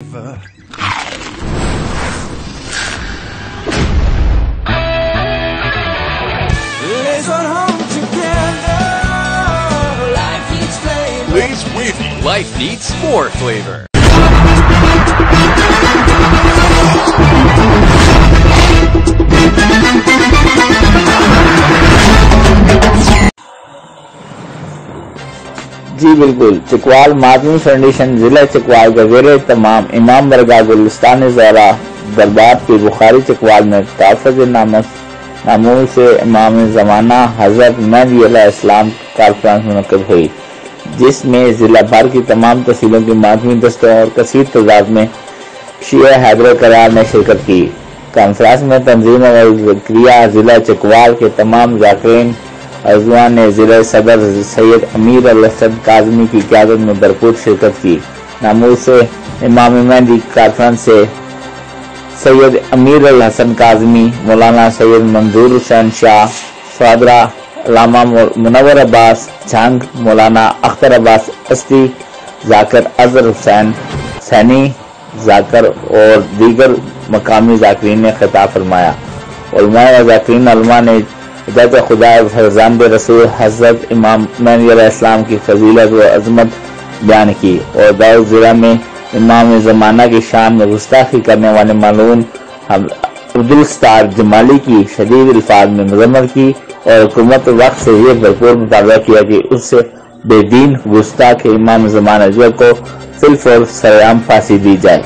flavor. Let's run home together. Life needs flavor. Lay's Wavy. Life needs more flavor. جی بالکل، Chakwal مادمی foundation ضلع چکوال کا زیر اہتمام امام برگاہ گلستان زہرا دربار کی بخاری چکوال میں تحفظ نامور سے امام زمانہ حضرت مہدی علیہ السلام کانفرنس منعقد ہوئی، جس میں ضلع بھر کی تمام تحصیلوں کی مادمی دستوں اور کثیر تعداد میں شیعہ حیدر کرار نے شرکت کی۔ کانفرنس میں تنظیم اور ذکریہ ضلع چکوال کے تمام ذاکرین عضوان نے ضلع صدر سید امیر الحسن کاظمی کی قیادت میں بھرپور شرکت کی۔ نامور سے امام مہدی کانفرنس سے سید امیر الحسن کاظمی، مولانا سید منظور حسین شاہ صادرہ، علامہ منور عباس جھنگ، مولانا اختر عباس اسدی، ذاکر اظہر حسین سینی ذاکر اور دیگر مقامی ذاکرین نے خطاب فرمایا۔ علماء و ذاکرین علماء نے ہدایت خدا فرزند رسول حضرت امام مہدی علیہ السلام کی فضیلت و عظمت بیان کی اور داؤد ضلع میں امام زمانہ کی شان میں گستاخی کرنے والے معلوم عبدالستار جمالی کی شدید الفاظ میں مذمت کی اور حکومت وقت سے یہ بھرپور مطالبہ کیا کہ اس سے بے دین گستاخ امام زمانہ کو فی الفور سرعام پھانسی دی جائے۔